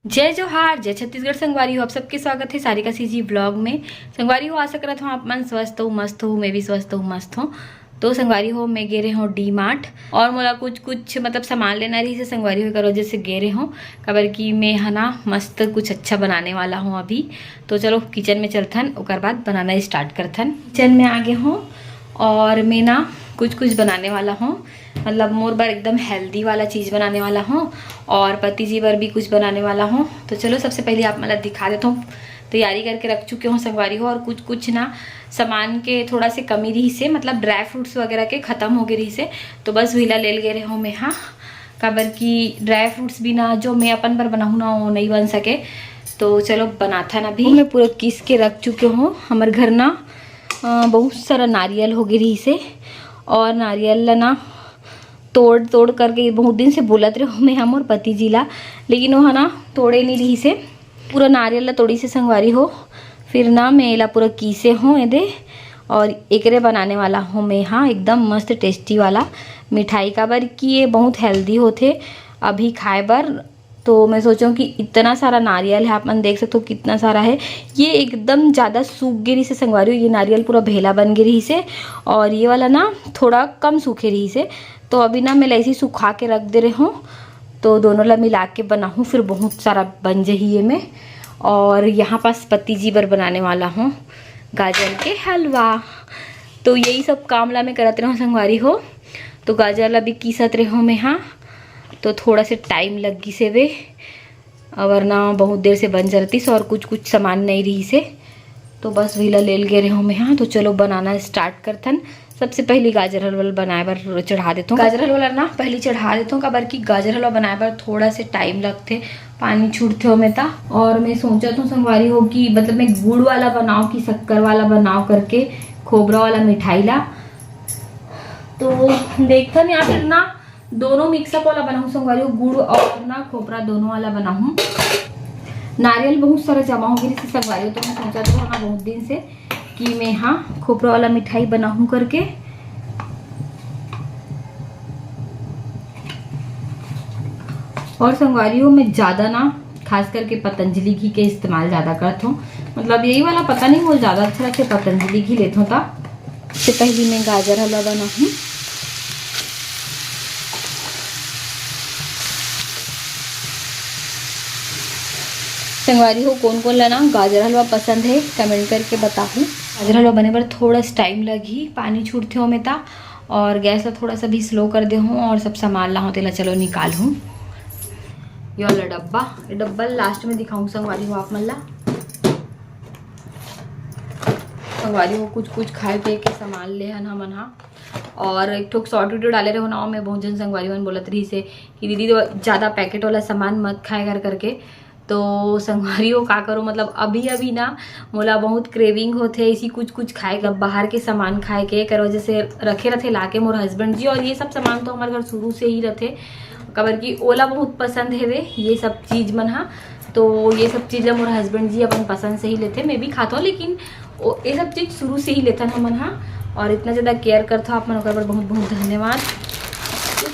जय जोहार, जय छत्तीसगढ़। संगवारी हो, आप सबके स्वागत है सारिका सीजी ब्लॉग में। संगवारी हो, आशा करत हूँ आप मन स्वस्थ हो, मस्त हो। मैं भी स्वस्थ हूँ, मस्त हूँ। तो संगवारी हो, मैं गे रहे हूँ डी मार्ट और मोला कुछ मतलब सामान लेना रही से संगवारी हो करो जैसे गे रहे हूँ खबर की मैं है ना मस्त कुछ अच्छा बनाने वाला हूँ अभी। तो चलो किचन में चलथन, उसके बाद बनाना स्टार्ट करथन। किचन में आगे हूँ और मैं ना कुछ बनाने वाला हूँ, मतलब मोर बार एकदम हेल्दी वाला चीज़ बनाने वाला हूँ और पति जी बार भी कुछ बनाने वाला हूँ। तो चलो सबसे पहले आप मतलब दिखा देता हूँ। तैयारी करके रख चुके हूँ संगवारी हो, और कुछ ना सामान के थोड़ा से कमी रही से, मतलब ड्राई फ्रूट्स वगैरह के ख़त्म हो गए रही से, तो बस वहीला ले गए रहे हूँ मैं। हाँ, खबर की ड्राई फ्रूट्स भी ना जो मैं अपन पर बनाऊँ ना वो नहीं बन सके। तो चलो बनाथा ना भी मैं पूरा किस के रख चुके हूँ। हमारे घर ना बहुत सारा नारियल हो गई रही से, और नारियल ना तोड़ करके बहुत दिन से बोलत रहे मैं हम और पति जी ला, लेकिन वो है ना तोड़े नहीं रही से। पूरा नारियल ला तोड़ी से संगवारी हो, फिर ना मैं एला पूरा कीसे हूँ एदे और एकरे बनाने वाला हूँ मैं। हाँ, एकदम मस्त टेस्टी वाला मिठाई का बर की ये बहुत हेल्दी होते अभी खाए बर। तो मैं सोचूं कि इतना सारा नारियल है, आप मन देख सकते हो कितना सारा है। ये एकदम ज़्यादा सूख गिरी से संगवारी हो, ये नारियल पूरा भेला बन गिरी से, और ये वाला ना थोड़ा कम सूखे रही से। तो अभी ना मैं ऐसे सुखा के रख दे रही हूँ, तो दोनों ला मिला के बनाऊँ फिर बहुत सारा बन जाइए मैं। और यहाँ पास पति जी बर बनाने वाला हूँ गाजर के हलवा। तो यही सब काम ला मैं करत रहूँ संगवारी हो। तो गाजर ला भी कीसत रही हूँ मैं। हाँ, तो थोड़ा से टाइम लग गई से वे, वरना बहुत देर से बन जाती से, और कुछ सामान नहीं रही से, तो बस वहीला ले गए रहे हूँ मैं। हाँ, तो चलो बनाना स्टार्ट करथन। सबसे पहले गाजर हलवा बनाए बर चढ़ा देता हूँ। गाजर हलवा ना पहले चढ़ा देता हूँ काबर की गाजर हलवा बनाए बर थोड़ा से टाइम लगते, पानी छूटते हो मैं था। और मैं सोचा तो संगवारी हो कि मतलब मैं गुड़ वाला बनाऊँ कि शक्कर वाला बनाऊँ करके, खोबरा वाला मिठाई ला। तो देखथन या फिर ना दोनों मिक्सअप वाला बनाऊँ संगवारी हो, गुड़ और ना खोपरा दोनों वाला बनाऊँ। नारियल बहुत सारा जमा हो गई थी संगवारी हो, तो मैं सोचा था हाँ बहुत दिन से कि मैं हाँ खोपरा वाला मिठाई बनाऊँ करके। और संगवारी हो मैं ज़्यादा ना खास करके पतंजलि घी के इस्तेमाल ज़्यादा करता हूँ, मतलब यही वाला पता नहीं वो ज़्यादा अच्छा लगता है, पतंजलि घी लेता हूँ। इससे पहले मैं गाजर हलवा बनाऊँ। संगवारी हो कौन कौन लेना गाजर हलवा पसंद है कमेंट करके बताऊँ। गाजर हलवा बने पर थोड़ा सा टाइम लगी, पानी छूटते हो मैं था, और गैस ला थोड़ा सा भी स्लो कर दे हूँ, और सब सामान ला हूँ तेला चलो निकाल हूँ। ये वाला डब्बा लास्ट में दिखाऊँ संगवारी हो आप मन ला। संगवारी हो कुछ खाए पिए के सामान ले हन हमन। हाँ, और एक ठोक शॉर्ट वीडियो डाले रहे हो ना, मैं बहुत जन संगवारी मन बोलत रही से कि दीदी तो ज़्यादा पैकेट वाला सामान मत खाए करके। तो संगवारी हो का करो, मतलब अभी ना मोला बहुत क्रेविंग होते ऐसी कुछ खाए का, बाहर के सामान खाए के कर वजह से रखे रथे लाके मोर हस्बैंड जी। और ये सब सामान तो हमारे घर शुरू से ही रथे कबर की ओला बहुत पसंद है वे ये सब चीज़ मन। हाँ, तो ये सब चीज़ मोर हस्बैंड जी अपन पसंद से ही लेते, मैं भी खाता हूँ, लेकिन ये सब चीज़ शुरू से ही लेथन हमन। हाँ, और इतना ज़्यादा केयर करता हूँ आप मन, ओकर बर बहुत बहुत धन्यवाद।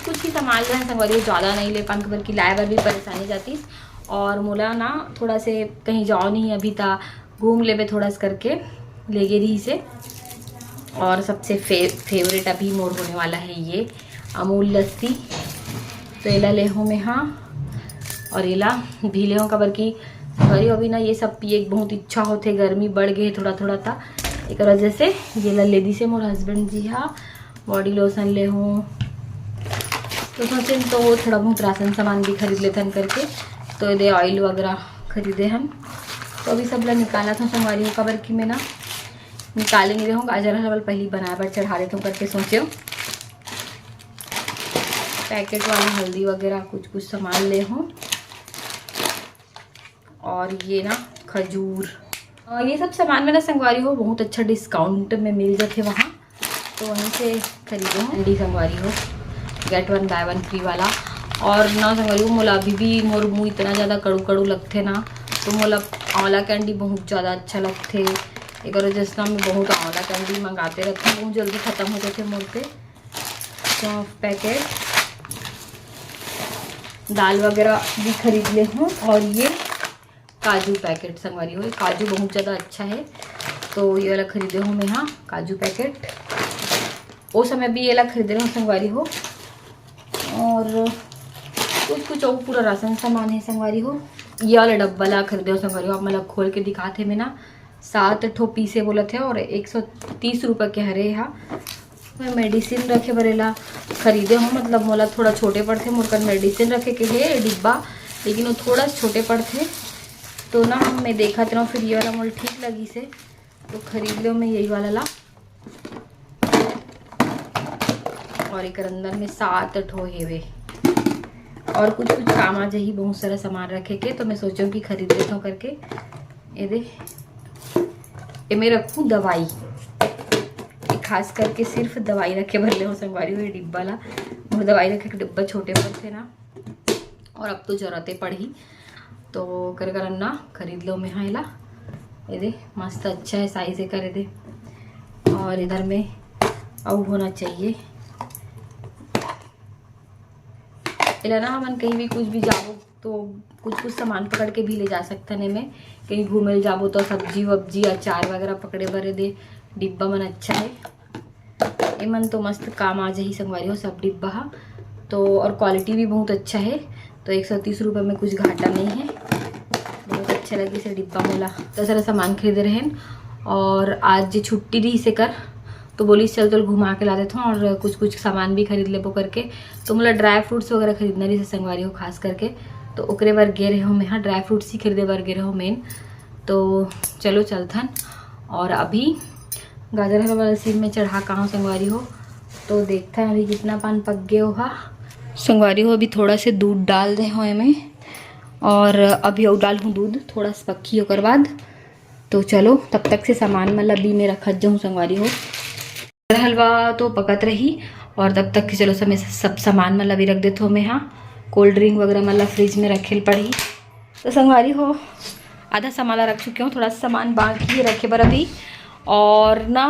कुछ ही संभाल रहे हैं संगवारी, ज़्यादा नहीं ले पान खबर की लाए बर भी परेशानी जाती। और मोला ना थोड़ा से कहीं जाओ नहीं अभी था, घूम ले थोड़ा सा करके ले गए रही से। और सबसे फेवरेट अभी मोर होने वाला है ये अमूल लस्सी, तो एला ले हूँ मैं। हाँ, और एला भी ले हूँ खबर की घरी अभी ना ये सब पिए बहुत इच्छा होते, गर्मी बढ़ गई थोड़ा था, एक वजह से ये ला ले दी से मोर हस्बैंड जी। हाँ, बॉडी लोशन ले हूँ, तो सोचें तो थोड़ा बहुत राशन सामान भी खरीद लेते हैं करके, तो ये ऑयल वगैरह खरीदे हम। तो अभी सब ला निकाला था संगवारी हो खबर की मैं ना निकाले नहीं रहे हूँ। गाजर हलवा पहले बनाया बर चढ़ा देता हूँ करके सोचे हो। पैकेट वाला हल्दी वगैरह कुछ सामान ले हूँ, और ये ना खजूर, ये सब सामान में ना संगवारी हो बहुत अच्छा डिस्काउंट में मिल जाते वहाँ, तो वहीं से खरीदे हूँ। ठंडी संगवारी हो गेट 1 बाय 1 फ्री वाला। और ना संगवारी हो मोला अभी भी मोर मुँह इतना ज़्यादा कड़ू लगते ना, तो मोला आंवला कैंडी बहुत ज़्यादा अच्छा लगते। एक वजह से मैं बहुत आंवला कैंडी मंगाते रहते हैं, बहुत जल्दी ख़त्म हो जाते मोर पे। तो पैकेट दाल वगैरह भी खरीद ले हूँ, और ये काजू पैकेट संगवारी हो। काजू बहुत ज़्यादा अच्छा है तो ये वाला खरीदे हूँ मैं। हाँ काजू पैकेट वो समय भी ये वाला खरीदे हूँ संगवारी हो। और कुछ और पूरा राशन सामान है संगवारी हो। ये वाला डब्बा ला खरीदे हो संगवारी हो। आप मतलब खोल के दिखाते में ना 7 ठो पीसे बोला थे और 130 रुपये के हरे। यहाँ मैं मेडिसिन रखे बरेला खरीदे हूँ। मतलब मोला थोड़ा छोटे पड़ते मोर मेडिसिन रखे के है डिब्बा, लेकिन वो थोड़ा छोटे पड़ते तो ना मैं देखा था फिर ये वाला मोल ठीक लगी से तो खरीद लो मैं यही वाला ला। और एक अंदर में 7 ठो हेवे और कुछ काम आ जाही बहुत सारा सामान रखे के तो मैं सोचूं कि खरीद लेता हूँ करके। ये दे ये मैं रखूँ दवाई, खास करके सिर्फ दवाई रखे भरले हो संगवारी हुई डिब्बा ला। और दवाई रखे के डिब्बा छोटे पर थे ना और अब तो जरूरतें पड़ी तो कर ना खरीद लो मैं। हाँ ला ये दे मस्त अच्छा है साइज है करे दे। और इधर में अब होना चाहिए इला ना हम कहीं भी कुछ भी जाबो तो कुछ सामान पकड़ के भी ले जा सकते हैं। में कहीं घूमे जाबो तो सब्जी वब्जी अचार वगैरह पकड़े भरे दे डिब्बा मन अच्छा है। ये मन तो मस्त काम आ जाही संगवारी हो सब डिब्बा हा तो। और क्वालिटी भी बहुत अच्छा है तो 130 रुपये में कुछ घाटा नहीं है। बहुत अच्छा लगी से डिब्बा मोला तो सारा सामान खरीद रहे हैं। और आज छुट्टी रही से कर तो बोली चल घुमा के ला देता हूँ और कुछ सामान भी खरीद लेबो करके। तो मतलब ड्राई फ्रूट्स वगैरह खरीदना रही से संगवारी हो खास करके तो ओकरे बार गे रहे हो मैं। हाँ ड्राई फ्रूट्स ही खरीदे बार गे रहे हो मेन तो चलो चलथन। और अभी गाजर हलवा वाला सीन में चढ़ा कहाँ संगवारी हो तो देखता है अभी कितना पान पक गए हो। हाँ संगवारी हो अभी थोड़ा से दूध डाल दे हो में और अभी और डाल हूँ दूध थोड़ा सा पक्की होकर बाद तो चलो तब तक से सामान मतलब अभी मैं रखत जाऊँ संगवारी हो। हलवा तो पकत रही और तब तक चलो सब सामान मतलब अभी रख देते हो मैं। हाँ कोल्ड ड्रिंक वगैरह मतलब फ्रिज में रखे पड़ी तो संगवारी हो आधा सामान रख चुके हूँ, थोड़ा सा सामान बाकी रखे पर अभी। और ना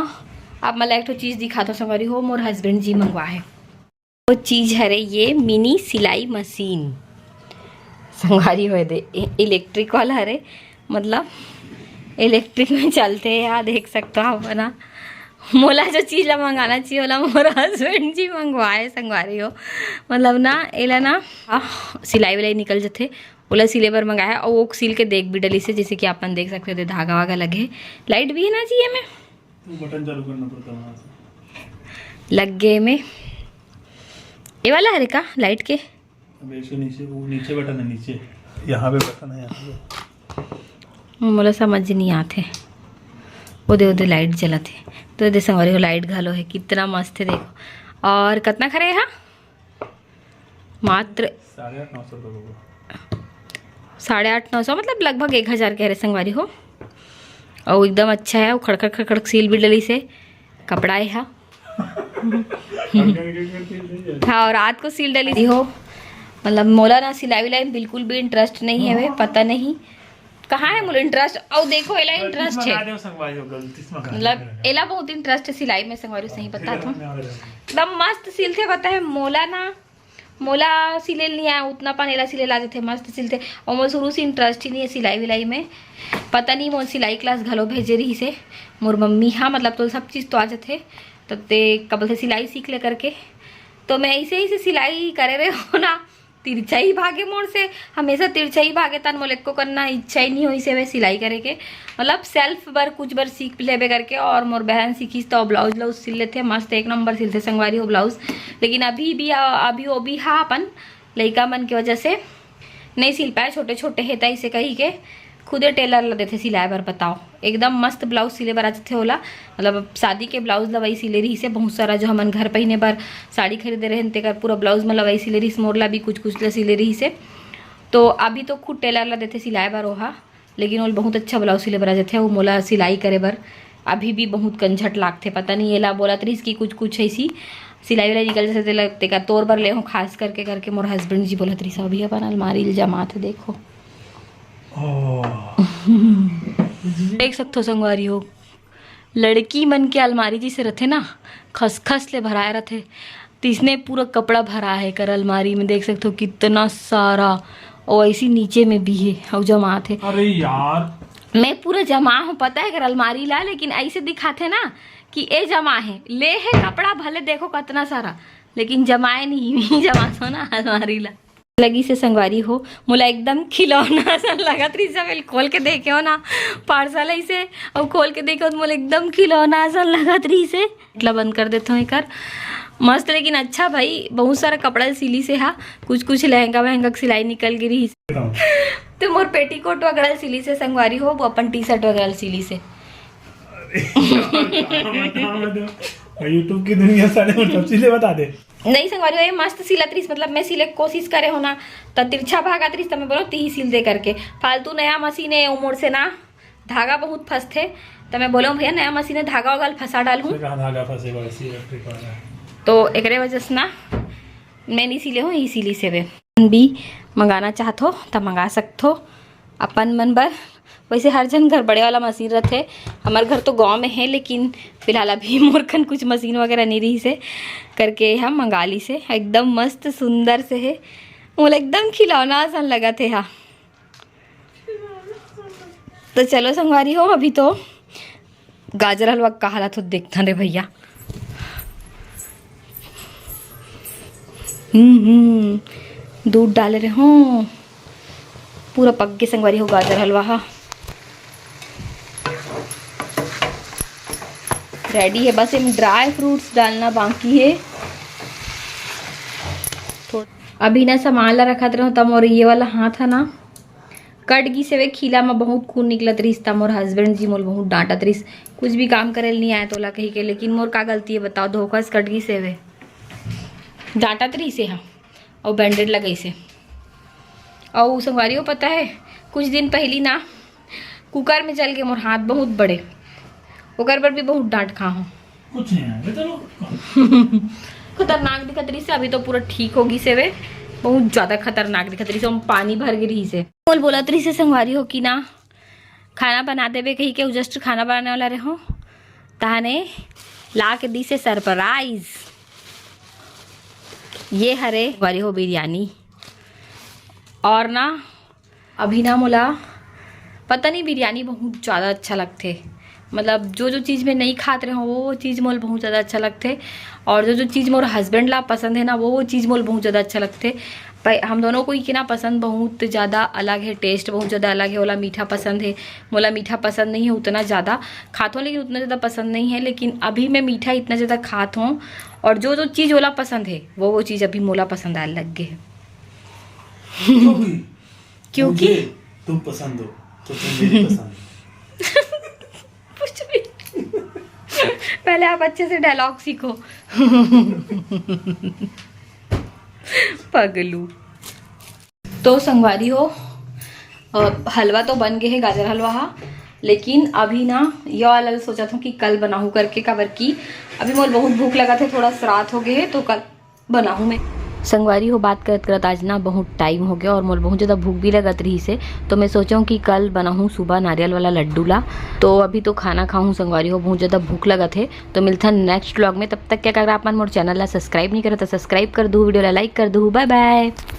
आप मतलब एक तो चीज़ दिखाता हूँ संगवारी हो मोर हस्बैंड जी मंगवा है वो चीज़ है रे ये मिनी सिलाई मशीन संगवारी हो दे इलेक्ट्रिक वाला है रे मतलब इलेक्ट्रिक में चलते हैं। यार देख सकते हो आप ना मोला जो चीज़ ला मंगाना चाहिए वाला मोर हस्बैंड जी मंगवाए संगवारी हो। मतलब ना एला ना सिलाई विलाई निकल जाते ओला सिले बर मंगाया और वो सिल के देख भी डली से जैसे कि अपन देख सकते थे धागा वागा लगे। लाइट भी है ना चाहिए में बटन चालू करना पड़ता वहाँ से लग गए में ये वाला है का लाइट के अब ऐसे नीचे वो नीचे बटन है नीचे यहाँ पे बटन है यहाँ पे मोला समझ नहीं आते ओदे लाइट जलते तो दे संगवारी हो लाइट घालो है कितना मस्त है देखो। और कितना खरे यहाँ मात्र 850 रुपये 850-900 मतलब लगभग 1000 कह रहे संगवारी हो। और एकदम अच्छा है वो खड़खड़ खड़खड़ सील भी डली से कपड़ा है। हाँ हाँ और रात को सील डली हो। मतलब मोला ना सिलाई विलाई बिल्कुल भी इंटरेस्ट नहीं है वे पता नहीं कहाँ है मोला इंटरेस्ट। और देखो एला इंटरेस्ट है मतलब एला बहुत इंटरेस्ट है सिलाई में संगवारी सही बता तो एकदम मस्त सिलते पता है। मोला ना मोला सिले नहीं आया उतना पान एला सिले लाते थे मस्त सिलते और मोर शुरू से इंटरेस्ट ही नहीं है सिलाई विलाई में पता नहीं। मोर सिलाई क्लास घलो भेजे रही से मोर मम्मी। हाँ मतलब तो सब चीज़ तो आ जाते तो ते कबल से सिलाई सीख ले करके तो मैं ऐसे ही से सिलाई करे रहे हो ना तिरछा ही भागे मोड़ से हमेशा तिरछा ही भागे तन मोले को करना इच्छा ही नहीं हुई से वे सिलाई करे के मतलब सेल्फ बर कुछ बार सीख लेबे करके। और मोर बहन सीखी तो ब्लाउज व्लाउज सिल लेते मस्त 1 नंबर सिलते संगवारी हो ब्लाउज। लेकिन अभी वो भी हाँ अपन लड़का मन की वजह से नहीं सिल पाए छोटे छोटे है इसे कही के खुदे टेलर लगे थे सिलाए बर। बताओ एकदम मस्त ब्लाउज सिले बर आते थे ओला मतलब शादी के ब्लाउज लवाई सिले रही से बहुत सारा जो हमन घर पहने बार साड़ी खरीदे रहे तेकर पूरा ब्लाउज में लवाई सिले रही मोरला भी कुछ सिले रही से। तो अभी तो खुद टेलर ला देते सिलाए बर ओहा लेकिन वो बहुत अच्छा ब्लाउज सिले बर आते थे वो मोला सिलाई करे बर अभी भी बहुत कंझट लागते पता नहीं एला बोलत रही कि कुछ ऐसी सिलाई विलाई निकल जैसे लगते का तोड़ बर ले हो खास करके मोर हस्बैंड जी बोलत रही अभी अपन अलमारी जमा थे देखो देख सकते हो संगवारी हो लड़की मन के अलमारी जिसे रथे ना खसखस ले भराए रथे तो इसने पूरा कपड़ा भरा है कर अलमारी में देख सकते हो कितना सारा। और ऐसी नीचे में भी है और जमा थे। अरे यार मैं पूरा जमा हूँ पता है अगर अलमारी ला, लेकिन ऐसे दिखाते ना कि ए जमा है, ले है कपड़ा भले देखो कितना सारा, लेकिन जमाए नहीं जमा सो ना अलमारी ला लगी से संगवारी हो। मोला एकदम खिलौना सा लगत रही सब खोल के देखे हो ना पार्सल ऐसे, और खोल के देखे हो तो मोला एकदम खिलौना सा लगत रही से। मतलब बंद कर देता हूँ एक मस्त, लेकिन अच्छा भाई बहुत सारा कपड़ा सिली से हा, कुछ कुछ लहंगा वहंगा सिलाई निकल गिरी तो मोर पेटीकोट वगैरह सिली से संगवारी हो, वो अपन टी शर्ट वगैरह सिली से। यूट्यूब की दुनिया सारे मतलब सिले बता दे। नहीं संगवारी हो ये मस्त सिलत रही, मतलब मैं सिले कोशिश करे हो ना तो तिरछा भागा रही, तो मैं बोलो ती सिल दे करके। फालतू नया मशीन है उमोड़ से ना धागा बहुत फंसते, तो मैं बोलो भैया नया मशीन है धागा वगल फंसा डालूं, धागा फंसेगा ऐसी इलेक्ट्रिक वाला। तो एक वजह से ना मैं नहीं सिले हूँ, इसीलिए से वे भी मंगाना चाहत हो तब मंगा सकते हो अपन मन बर। वैसे हर जन घर बड़े वाला मशीन रहते, हमारे घर तो गांव में है, लेकिन फिलहाल अभी मोरखन कुछ मशीन वगैरह नहीं रही से करके हम मंगा ली से। एकदम मस्त सुंदर से है, मोला एकदम खिलौना सा लगा थे। हाँ तो चलो संगवारी हो, अभी तो गाजर हलवा का हालत हो देखता रे भैया। दूध डाले रहे हो पूरा पक के संगवारी हो गाजर हलवा। हाँ रेडी है, बस इसमें ड्राई फ्रूट्स डालना बाकी है। तो अभी ना सामान ला रखा रहो तब और ये वाला हाथ है ना कटगी से वे खीला में बहुत खून निकलत रही, तब मोर हस्बैंड जी मोर बहुत डांटत रही, कुछ भी काम करे नहीं आया तोला कही के, लेकिन मोर का गलती है बताओ, धोखा से कटगी से वे डांटत रही से। हाँ और बैंडेड लगई से। और संगवारी हो पता है कुछ दिन पहली ना कुकर में चल के मोर हाथ बहुत बड़े, ओकर पर भी बहुत डांट खा हूँ। कुछ नहीं है चलो खतरनाक दिखत रही से, अभी तो पूरा ठीक होगी से वे, बहुत ज्यादा खतरनाक दिखत रही से, हम पानी भर गिरी से। बोल बोलत रही से संगवारी हो कि ना खाना बना देवे कही के जस्ट खाना बनाने वाला रहे हो, ताने ला के दी से सरप्राइज। ये हरे वाली हो बिरयानी, और ना अभी ना मोला पता नहीं बिरयानी बहुत ज़्यादा अच्छा लगते, मतलब जो जो चीज़ में नहीं खाते रहे हो वो चीज़ मोल बहुत ज़्यादा अच्छा लगते, और जो जो चीज़ मोर हस्बैंड ला पसंद है ना वो चीज़ मोल बहुत ज़्यादा अच्छा लगते। भाई हम दोनों को ही ना पसंद बहुत ज़्यादा अलग है, टेस्ट बहुत ज़्यादा अलग है। ओला मीठा पसंद है, मोला मीठा पसंद नहीं है उतना ज़्यादा, खात हूँ लेकिन उतना ज़्यादा पसंद नहीं है, लेकिन अभी मैं मीठा इतना ज़्यादा खात हूँ, और जो जो चीज़ ओला पसंद है वो चीज़ अभी मोला पसंद आने लग गए। क्योंकि तुम पसंद हो तो तुम मेरी पसंद कुछ भी पहले आप अच्छे से डायलॉग सीखो पगलू। तो संगवारी हो हलवा तो बन गए है गाजर हलवा, लेकिन अभी ना ये वाला सोचा था कि कल बनाऊँ करके कवर की, अभी मोल बहुत भूख लगा था, थोड़ा रात हो गए है तो कल बनाऊँ मैं। संगवारी हो बात करत करत आज ना बहुत टाइम हो गया और मोल बहुत ज़्यादा भूख भी लगत रही से, तो मैं सोचा कि कल बनाऊँ सुबह नारियल वाला लड्डू ला। तो अभी तो खाना खाऊँ संगवारी हो, बहुत ज़्यादा भूख लगत है, तो मिलता है नेक्स्ट व्लॉग में। तब तक क्या कर आप मन मोर चैनल ला सब्सक्राइब नहीं करे तो सब्सक्राइब कर दो, वीडियो ला लाइक कर दो। Bye bye.